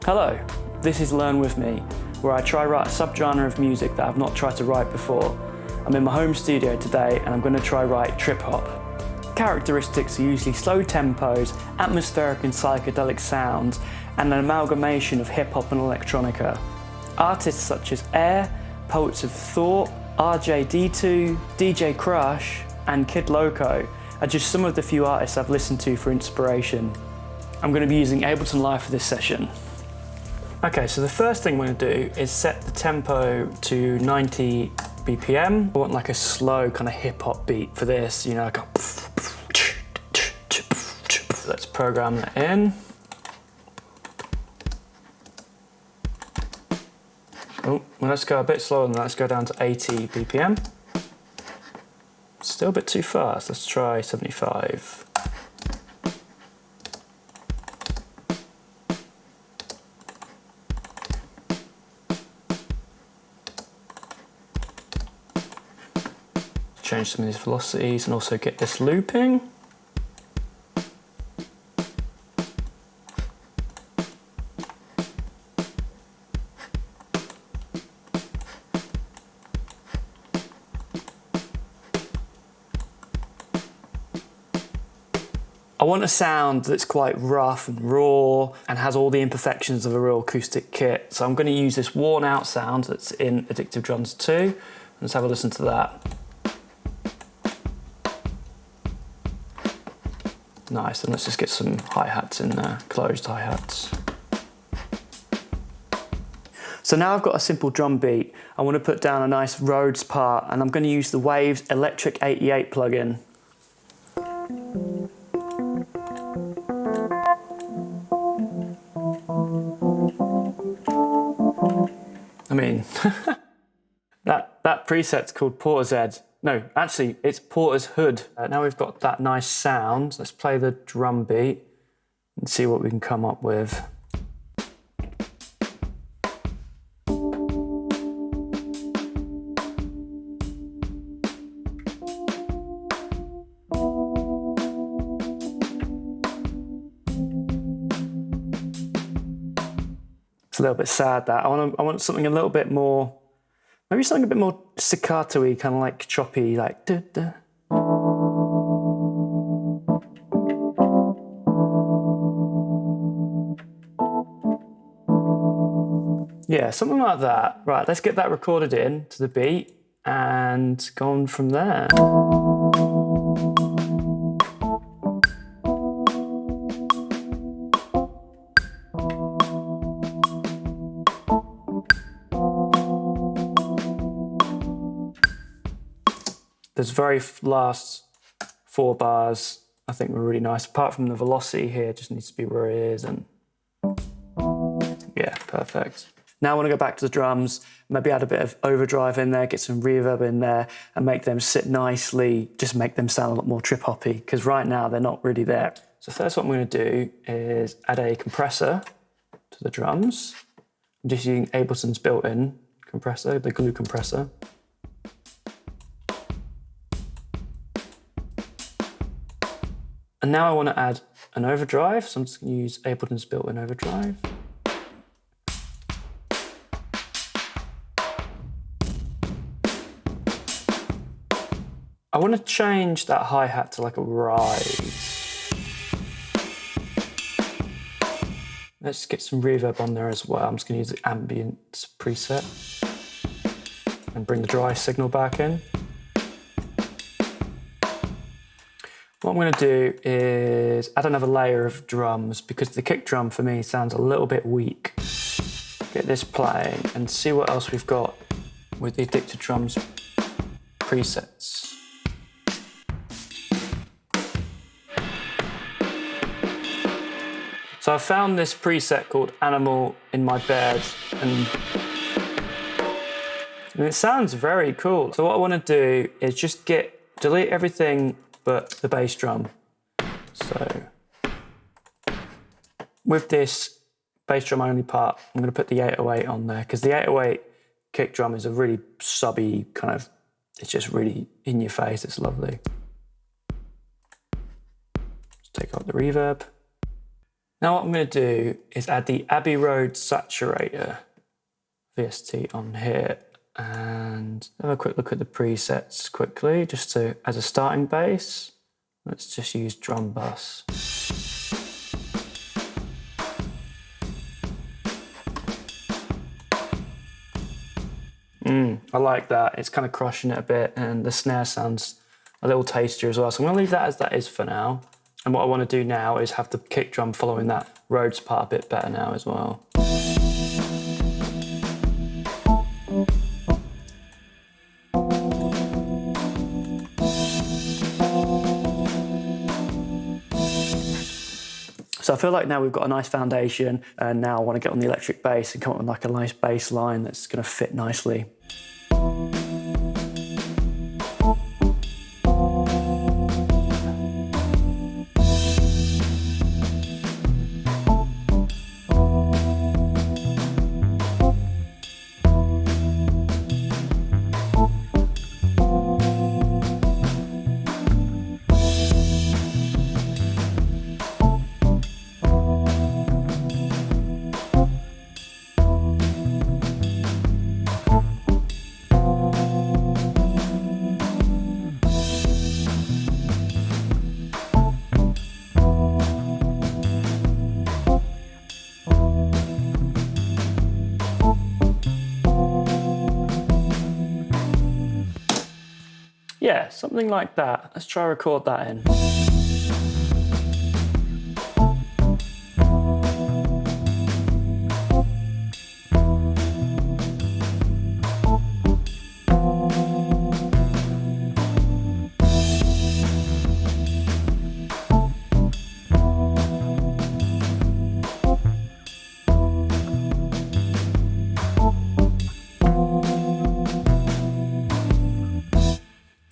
Hello, this is Learn With Me, where I try write a subgenre of music that I've not tried to write before. I'm in my home studio today and I'm going to try write trip-hop. Characteristics are usually slow tempos, atmospheric and psychedelic sounds, and an amalgamation of hip-hop and electronica. Artists such as Air, Poets of Thought, RJD2, DJ Krush, and Kid Loco are just some of the few artists I've listened to for inspiration. I'm going to be using Ableton Live for this session. Okay, so the first thing I'm going to do is set the tempo to 90 BPM. I want like a slow kind of hip hop beat for this, you know, like a... Let's program that in. Oh, well, let's go a bit slower than that. Let's go down to 80 BPM. Still a bit too fast. Let's try 75. Change some of these velocities and also get this looping. I want a sound that's quite rough and raw and has all the imperfections of a real acoustic kit. So I'm going to use this worn out sound that's in Addictive Drums 2. Let's have a listen to that. Nice, and let's just get some hi-hats in there, closed hi-hats. So now I've got a simple drum beat. I want to put down a nice Rhodes part, and I'm going to use the Waves Electric 88 plugin. I mean, that preset's called Porter's Head. No, actually, it's Porter's Hood. Now we've got that nice sound. Let's play the drum beat and see what we can come up with. It's a little bit sad that. I want something a little bit more, maybe something a bit more staccato-y, kind of like choppy, like duh, duh. Yeah, something like that. Right, let's get that recorded in to the beat and go on from there. Those very last 4 bars, I think, were really nice. Apart from the velocity here, it just needs to be where it is. And yeah, perfect. Now I want to go back to the drums, maybe add a bit of overdrive in there, get some reverb in there, and make them sit nicely, just make them sound a lot more trip-hoppy, because right now they're not really there. So first what I'm going to do is add a compressor to the drums. I'm just using Ableton's built-in compressor, the glue compressor. And now I want to add an overdrive, so I'm just going to use Ableton's built-in overdrive. I want to change that hi-hat to like a rise. Let's get some reverb on there as well. I'm just going to use the Ambient preset and bring the dry signal back in. What I'm going to do is add another layer of drums because the kick drum for me sounds a little bit weak. Get this playing and see what else we've got with the Addictive Drums presets. So I found this preset called Animal in my bed and it sounds very cool. So what I want to do is just delete everything but the bass drum. So with this bass drum only part, I'm going to put the 808 on there because the 808 kick drum is a really subby kind of, it's just really in your face, it's lovely. Just take out the reverb. Now what I'm going to do is add the Abbey Rhodes Saturator VST on here and have a quick look at the presets quickly, just to as a starting bass. Let's just use drum bus. I like that. It's kind of crushing it a bit, and the snare sounds a little tastier as well. So I'm going to leave that as that is for now. And what I want to do now is have the kick drum following that Rhodes part a bit better now as well. So I feel like now we've got a nice foundation, and now I want to get on the electric bass and come up with like a nice bass line that's going to fit nicely. Yeah, something like that. Let's try record that in.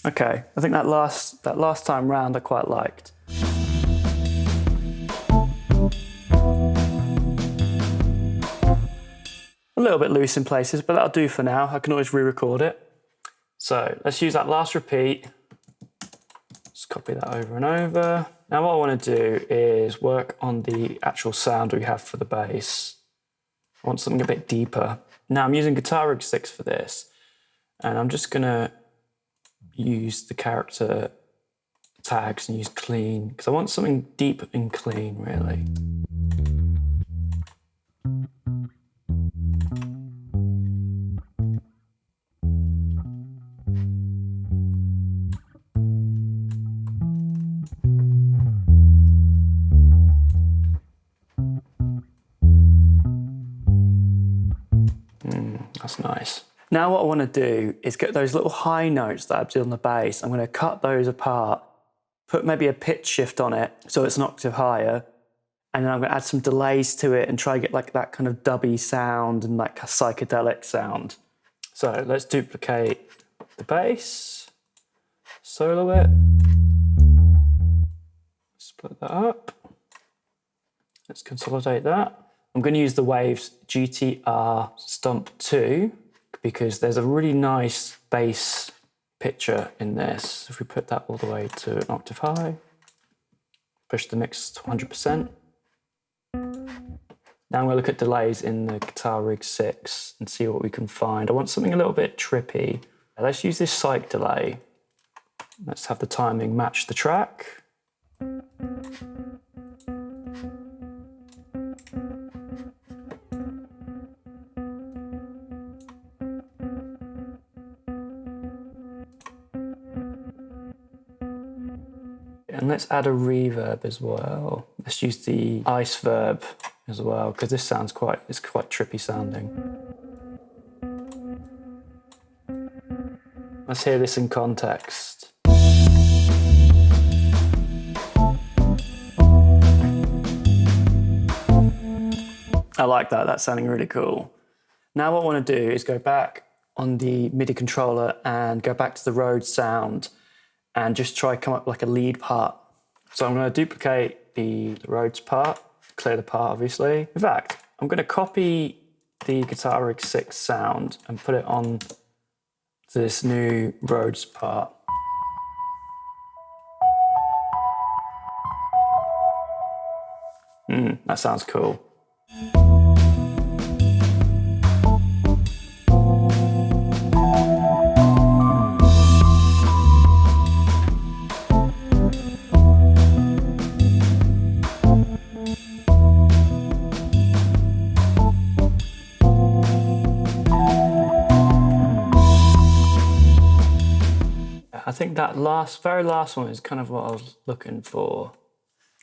Okay, I think that last time round I quite liked. A little bit loose in places, but that'll do for now. I can always re-record it. So let's use that last repeat. Just copy that over and over. Now what I want to do is work on the actual sound we have for the bass. I want something a bit deeper. Now I'm using Guitar Rig 6 for this, and I'm just gonna use the character tags and use clean, because I want something deep and clean, really. That's nice. Now what I want to do is get those little high notes that I did on the bass. I'm going to cut those apart, put maybe a pitch shift on it so it's an octave higher, and then I'm going to add some delays to it and try to get like that kind of dubby sound and like a psychedelic sound. So let's duplicate the bass, solo it, split that up, let's consolidate that. I'm going to use the Waves GTR Stomp 2 because there's a really nice bass picture in this. If we put that all the way to an octave high, push the mix to 100%. Now I'm going to look at delays in the Guitar Rig 6 and see what we can find. I want something a little bit trippy. Let's use this Psych delay. Let's have the timing match the track. And let's add a reverb as well. Let's use the iZotope as well, because this sounds quite trippy sounding. Let's hear this in context. I like that, that's sounding really cool. Now what I want to do is go back on the MIDI controller and go back to the Rhodes sound and just try come up like a lead part. So I'm going to duplicate the Rhodes part, clear the part obviously. In fact, I'm going to copy the Guitar Rig 6 sound and put it on to this new Rhodes part. That sounds cool. I think that very last one is kind of what I was looking for.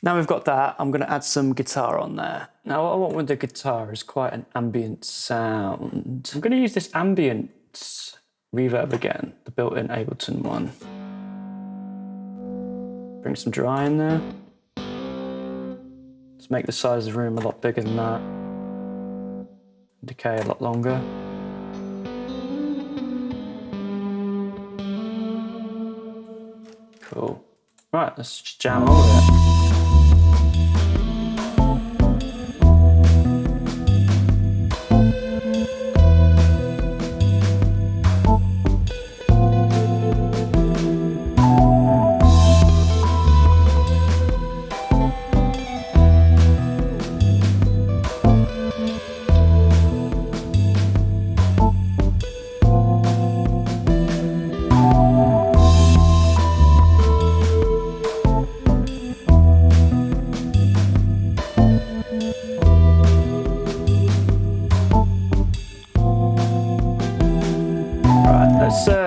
Now we've got that, I'm going to add some guitar on there. Now what I want with the guitar is quite an ambient sound. I'm going to use this ambient reverb again, the built-in Ableton one. Bring some dry in there. Let's make the size of the room a lot bigger than that. Decay a lot longer. Cool. Right, let's just jam on with it.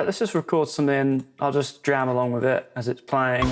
Let's just record something. I'll just jam along with it as it's playing.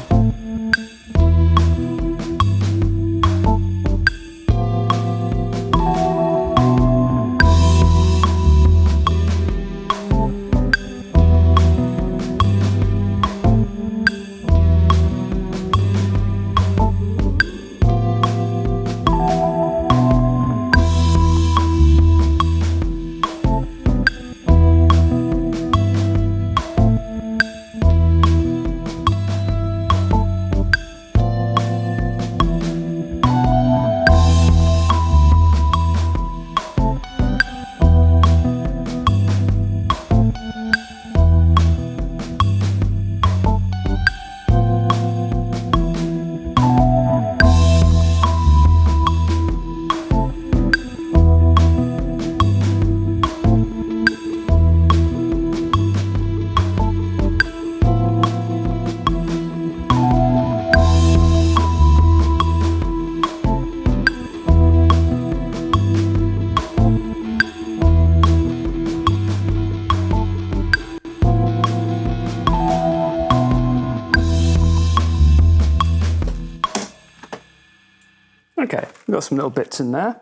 Okay, we've got some little bits in there.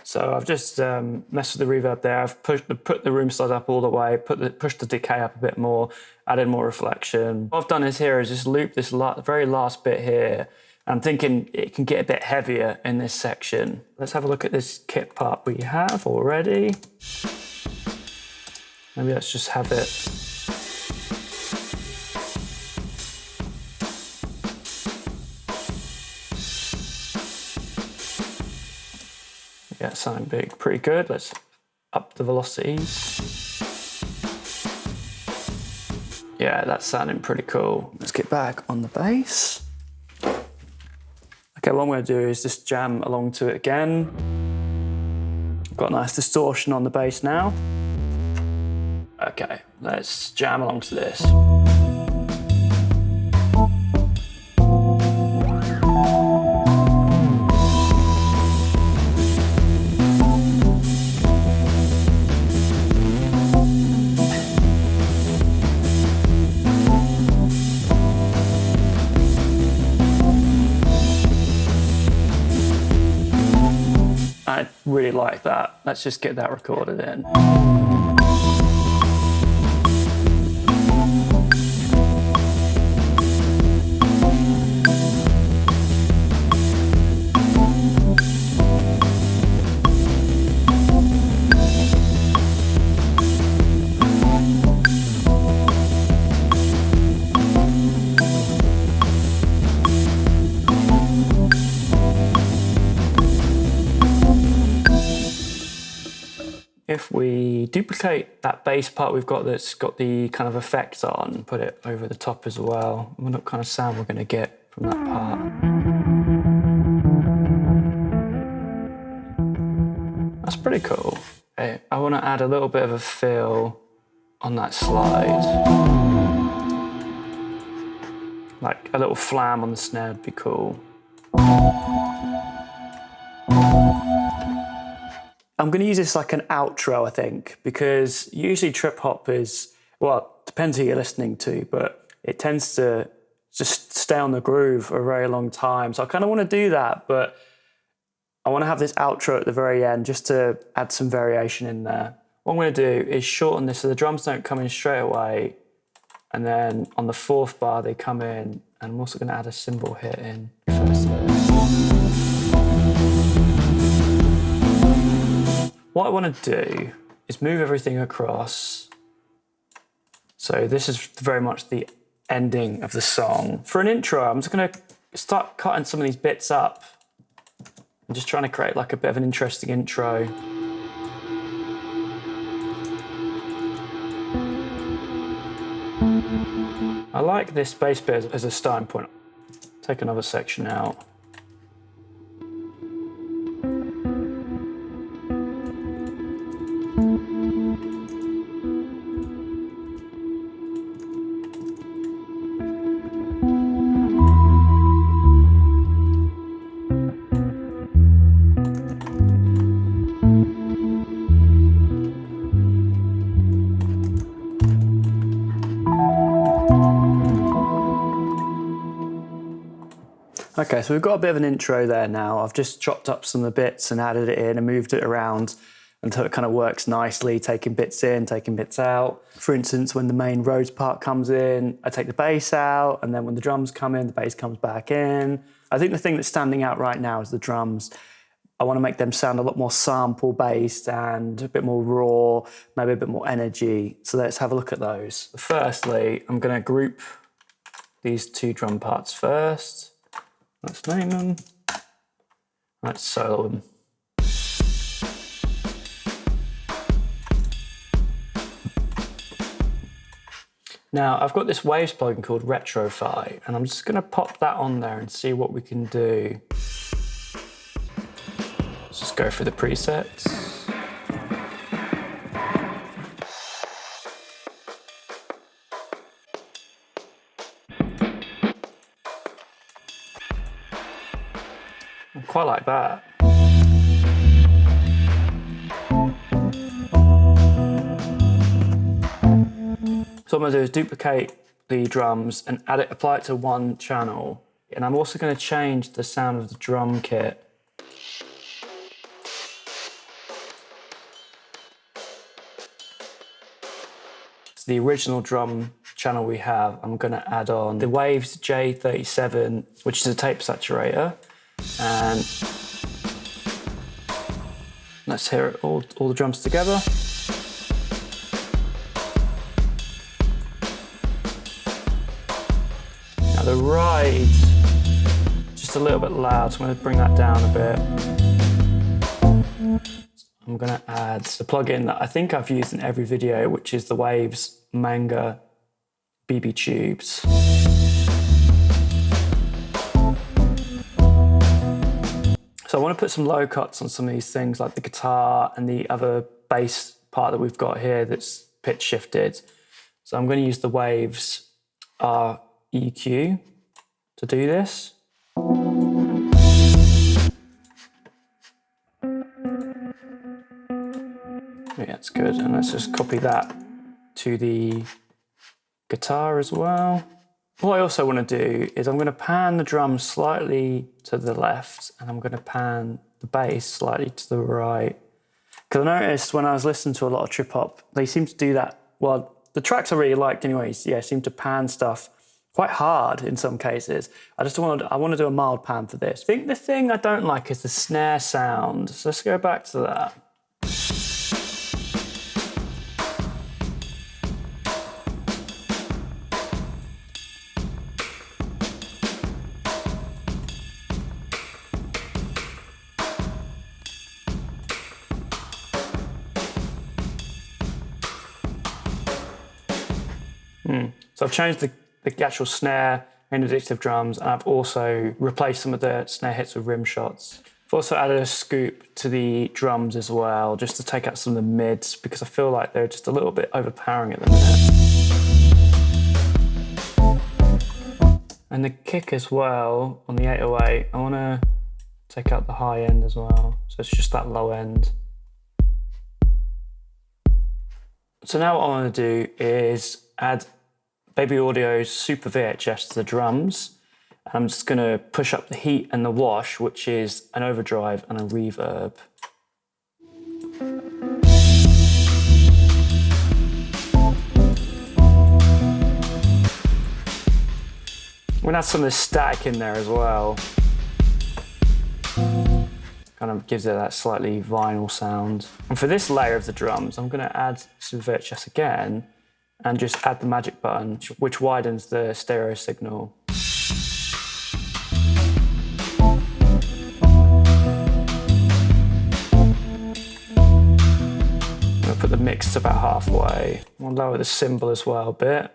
So I've just messed with the reverb there. I've put the room size up all the way, pushed the decay up a bit more, added more reflection. What I've done is just loop this very last bit here. I'm thinking it can get a bit heavier in this section. Let's have a look at this kit part we have already. Maybe let's just have it. Yeah, sounding big, pretty good. Let's up the velocities. Yeah, that's sounding pretty cool. Let's get back on the bass. Okay, what I'm going to do is just jam along to it again. Got a nice distortion on the bass now. Okay, let's jam along to this. I really like that. Let's just get that recorded in. If we duplicate that bass part we've got that's got the kind of effect on, put it over the top as well, I wonder what kind of sound we're going to get from that part. That's pretty cool. Okay, I want to add a little bit of a feel on that slide. Like a little flam on the snare would be cool. I'm going to use this like an outro, I think, because usually trip hop is, well, depends who you're listening to, but it tends to just stay on the groove for a very long time. So I kind of want to do that, but I want to have this outro at the very end just to add some variation in there. What I'm going to do is shorten this so the drums don't come in straight away, and then on the fourth bar they come in, and I'm also going to add a cymbal hit in first. What I want to do is move everything across. So this is very much the ending of the song. For an intro, I'm just going to start cutting some of these bits up. I'm just trying to create like a bit of an interesting intro. I like this bass bit as a starting point. Take another section out. Okay, so we've got a bit of an intro there now. I've just chopped up some of the bits and added it in and moved it around until it kind of works nicely, taking bits in, taking bits out. For instance, when the main Rhodes part comes in, I take the bass out, and then when the drums come in, the bass comes back in. I think the thing that's standing out right now is the drums. I want to make them sound a lot more sample-based and a bit more raw, maybe a bit more energy. So let's have a look at those. Firstly, I'm going to group these two drum parts first. Let's name them. Let's solo them. Now, I've got this Waves plugin called Retrofy, and I'm just going to pop that on there and see what we can do. Let's just go through the presets. I quite like that. So what I'm going to do is duplicate the drums and apply it to one channel. And I'm also going to change the sound of the drum kit. So the original drum channel we have, I'm going to add on the Waves J37, which is a tape saturator. And let's hear it all the drums together. Now the ride, just a little bit loud, so I'm going to bring that down a bit. I'm going to add the plugin that I think I've used in every video, which is the Waves Manga BB Tubes. So I want to put some low cuts on some of these things, like the guitar and the other bass part that we've got here that's pitch shifted. So I'm going to use the Waves REQ to do this. Yeah, that's good. And let's just copy that to the guitar as well. What I also want to do is I'm going to pan the drums slightly to the left, and I'm going to pan the bass slightly to the right. Because I noticed when I was listening to a lot of trip hop, they seem to do that. Well, the tracks I really liked anyways, yeah, seem to pan stuff quite hard in some cases. I want to do a mild pan for this. I think the thing I don't like is the snare sound. So let's go back to that. So I've changed the actual snare in Addictive Drums, and I've also replaced some of the snare hits with rim shots. I've also added a scoop to the drums as well, just to take out some of the mids, because I feel like they're just a little bit overpowering at the minute. And the kick as well, on the 808, I want to take out the high end as well. So it's just that low end. So now what I want to do is add Baby Audio Super VHS to the drums. I'm just going to push up the heat and the wash, which is an overdrive and a reverb. I'm going to add some of the static in there as well. Kind of gives it that slightly vinyl sound. And for this layer of the drums, I'm going to add some VHS again and just add the magic button, which widens the stereo signal. Put the mix to about halfway. I want to lower the cymbal as well a bit.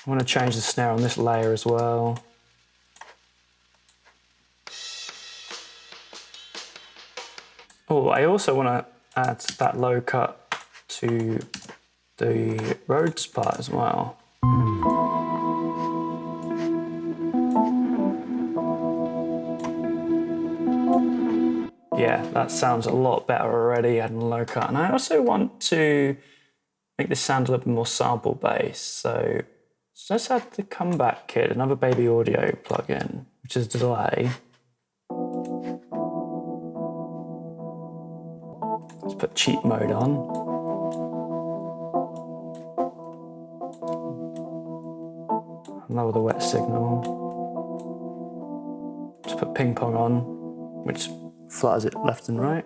I want to change the snare on this layer as well. Oh, I also want to add that low cut to the Rhodes part as well. Yeah, that sounds a lot better already, adding a low cut. And I also want to make this sound a little bit more sample based. So let's add the comeback kit, another Baby Audio plugin, which is delay. Let's put cheat mode on. Lower the wet signal. Just put ping pong on, which flutters it left and right.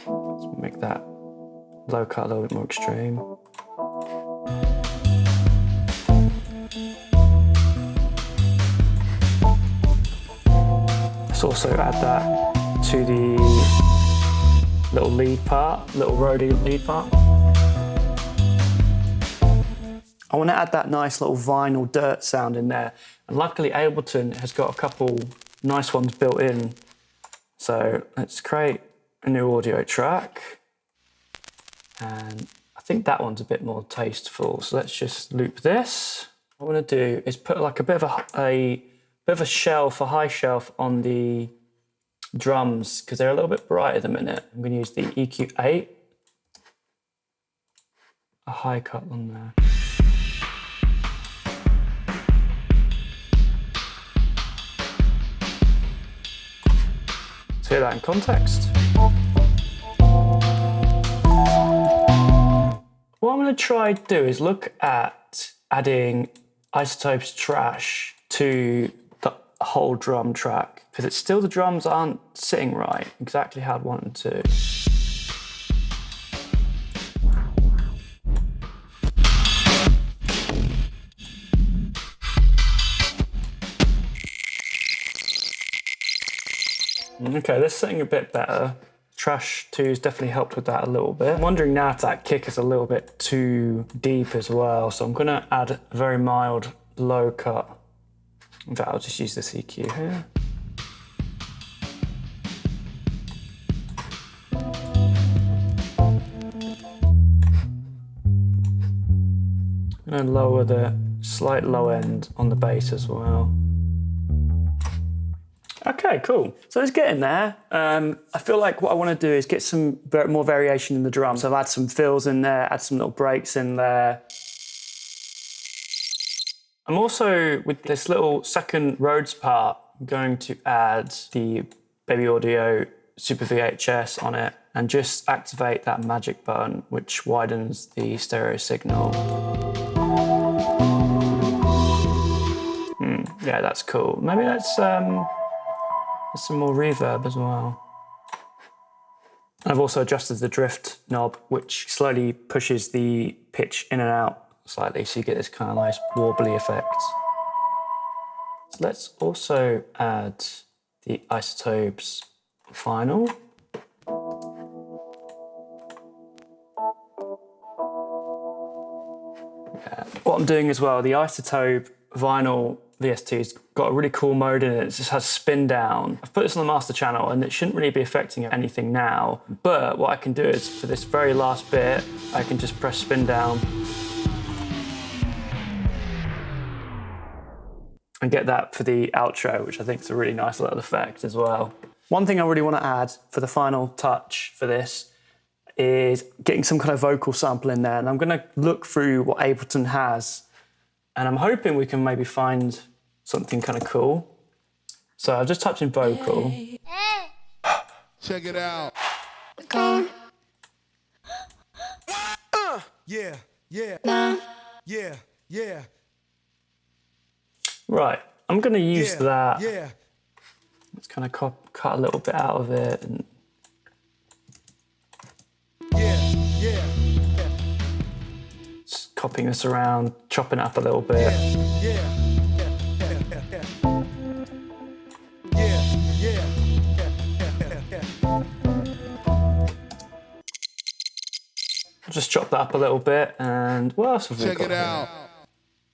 Let's make that low cut a little bit more extreme. Let's also add that to the little lead part, little Rhodes lead part. I want to add that nice little vinyl dirt sound in there. And luckily Ableton has got a couple nice ones built in. So let's create a new audio track. And I think that one's a bit more tasteful. So let's just loop this. What I want to do is put like a bit of a shelf, a high shelf on the drums, because they're a little bit bright at the minute. I'm going to use the EQ8. A high cut on there. Hear that in context. What I'm going to try to do is look at adding iZotope's trash to the whole drum track, because it's still the drums aren't sitting right exactly how I'd want them to. Okay, this is sitting a bit better. Trash 2's definitely helped with that a little bit. I'm wondering now if that kick is a little bit too deep as well, so I'm gonna add a very mild low cut. In fact, I'll just use this EQ here. I'm gonna lower the slight low end on the bass as well. Okay, cool. So it's getting there. I feel like what I want to do is get some more variation in the drums. So I've add some fills in there, add some little breaks in there. I'm also, with this little second Rhodes part, going to add the Baby Audio Super VHS on it and just activate that magic button, which widens the stereo signal. Yeah, that's cool. Maybe let's some more reverb as well. I've also adjusted the drift knob, which slowly pushes the pitch in and out slightly, so you get this kind of nice warbly effect. So let's also add the iZotope's final. what I'm doing as well, the iZotope vinyl VST's got a really cool mode in it. It just has spin down. I've put this on the master channel and it shouldn't really be affecting anything now. But what I can do is for this very last bit, I can just press spin down and get that for the outro, which I think is a really nice little effect as well. One thing I really want to add for the final touch for this is getting some kind of vocal sample in there. And I'm going to look through what Ableton has, and I'm hoping we can maybe find something kind of cool. So I'll just touch in vocal. Hey. Check it out. Yeah. Right, I'm going to use that. Let's kind of cut a little bit out of it. And just copying this around, chopping it up a little bit. Just chop that up a little bit, and what else have we got? Check it out.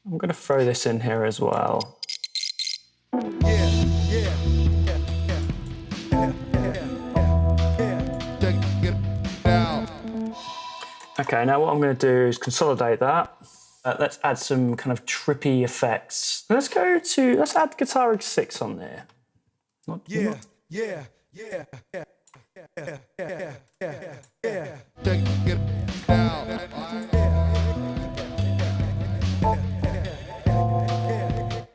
I'm going to throw this in here as well. Okay, now what I'm going to do is consolidate that. Let's add some kind of trippy effects. Let's add Guitar Rig 6 on there.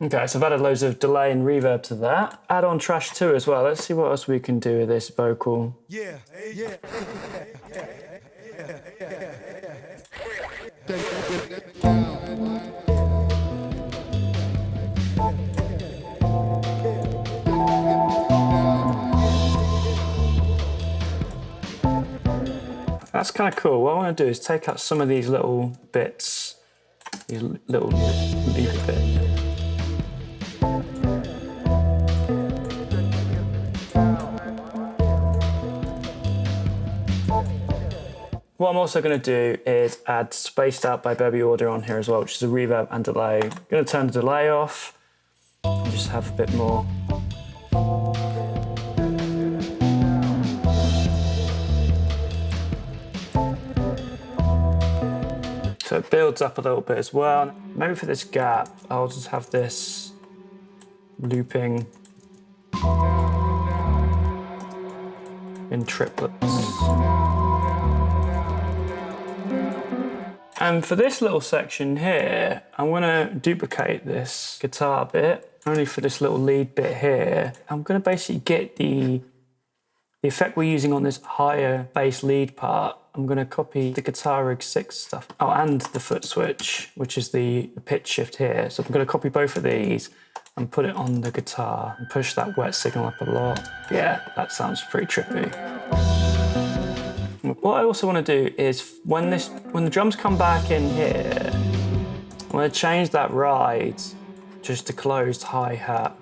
Okay, so I've added loads of delay and reverb to that. Add on trash 2 as well. Let's see what else we can do with this vocal. That's kind of cool. What I want to do is take out some of these little bits, these little lead bits. What I'm also going to do is add Spaced Out by Baby Audio on here as well, which is a reverb and delay. I'm going to turn the delay off and just have a bit more. So it builds up a little bit as well. Maybe for this gap, I'll just have this looping in triplets. And for this little section here, I'm gonna duplicate this guitar bit, only for this little lead bit here. I'm gonna basically get the effect we're using on this higher bass lead part. I'm gonna copy the Guitar Rig 6 stuff. Oh, and the foot switch, which is the pitch shift here. So I'm gonna copy both of these and put it on the guitar and push that wet signal up a lot. Yeah, that sounds pretty trippy. What I also want to do is when the drums come back in here, I'm going to change that ride just to closed hi-hat.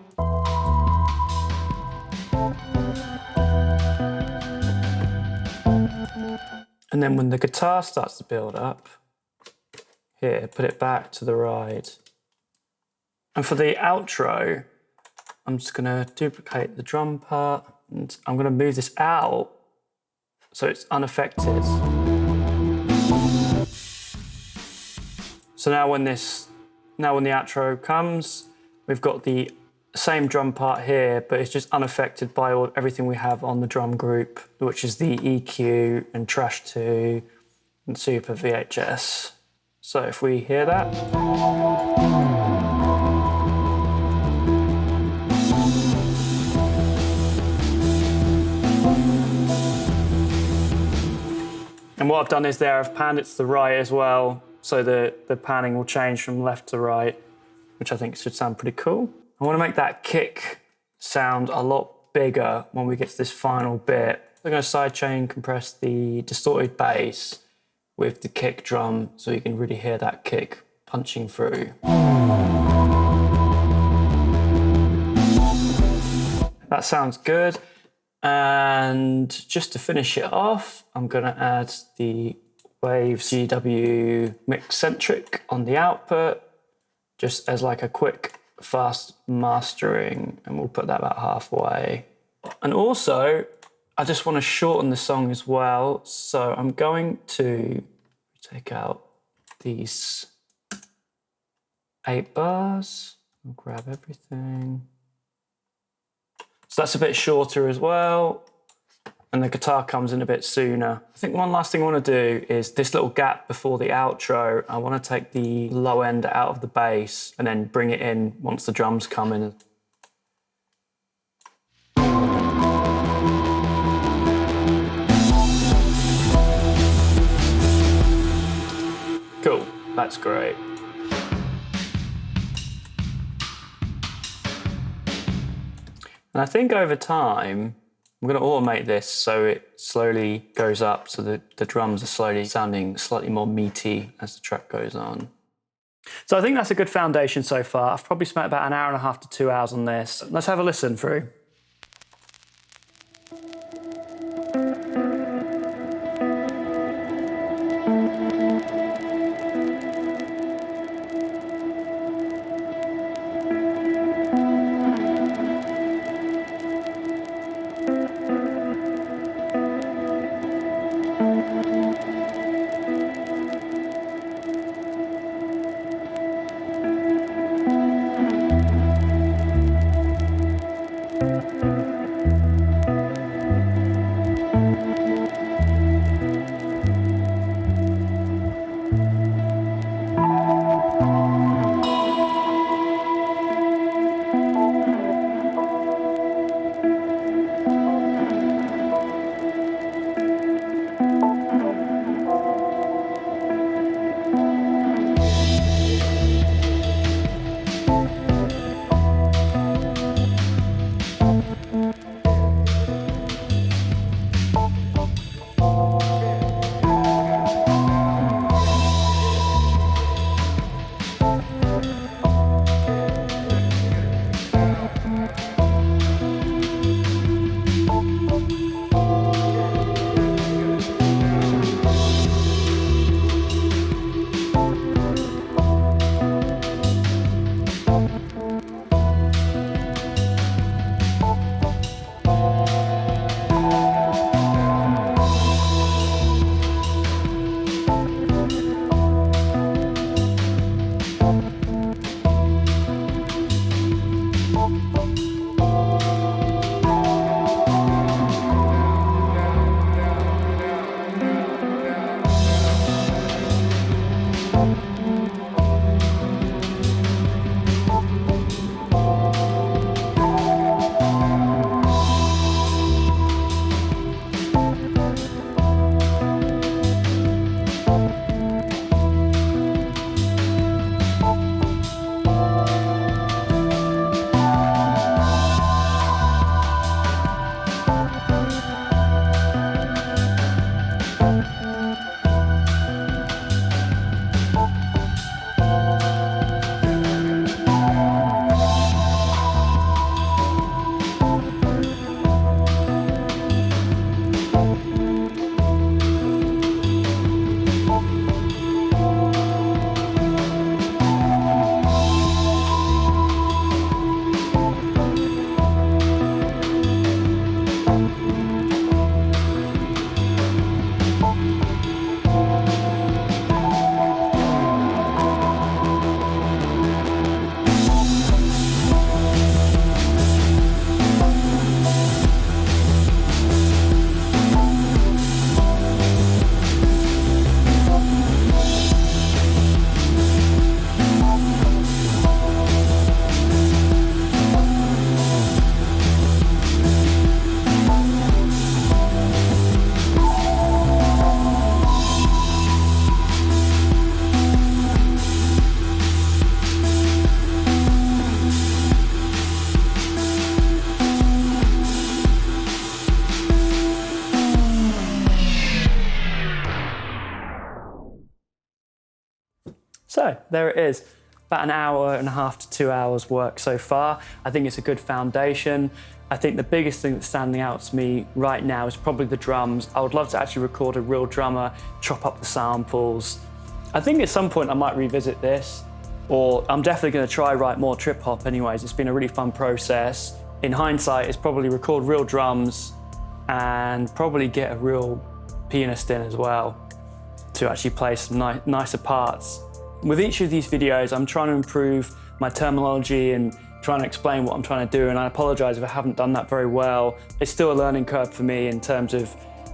And then when the guitar starts to build up, here, put it back to the ride. And for the outro, I'm just going to duplicate the drum part and I'm going to move this out so it's unaffected. So now when the outro comes, we've got the same drum part here, but it's just unaffected by everything we have on the drum group, which is the EQ and Trash 2 and Super VHS. So if we hear that. And what I've done is I've panned it to the right as well, so the panning will change from left to right, which I think should sound pretty cool. I want to make that kick sound a lot bigger when we get to this final bit. I'm going to sidechain compress the distorted bass with the kick drum so you can really hear that kick punching through. That sounds good. And just to finish it off, I'm going to add the waves GW MixCentric on the output, just as like a quick, fast mastering, and we'll put that about halfway. And also, I just want to shorten the song as well, so I'm going to take out these 8 bars. I'll grab everything. So that's a bit shorter as well, and the guitar comes in a bit sooner. I think one last thing I want to do is this little gap before the outro. I want to take the low end out of the bass and then bring it in once the drums come in. Cool, that's great. And I think over time, I'm going to automate this so it slowly goes up, so that the drums are slowly sounding slightly more meaty as the track goes on. So I think that's a good foundation so far. I've probably spent about 1.5 to 2 hours on this. Let's have a listen through. So there it is. about an hour and a half to 2 hours work so far. I think it's a good foundation. I think the biggest thing that's standing out to me right now is probably the drums. I would love to actually record a real drummer, chop up the samples. I think at some point I might revisit this, or I'm definitely going to try write more trip hop anyways. It's been a really fun process. In hindsight, it's probably record real drums and probably get a real pianist in as well to actually play some nicer parts. With each of these videos, I'm trying to improve my terminology and trying to explain what I'm trying to do, and I apologize if I haven't done that very well. It's still a learning curve for me in terms of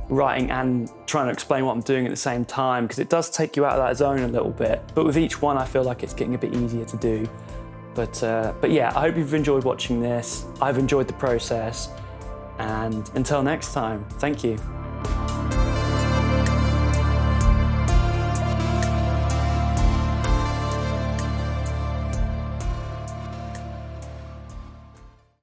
writing and trying to explain what I'm doing at the same time, because it does take you out of that zone a little bit. But with each one, I feel like it's getting a bit easier to do. But yeah, I hope you've enjoyed watching this. I've enjoyed the process, and until next time, thank you.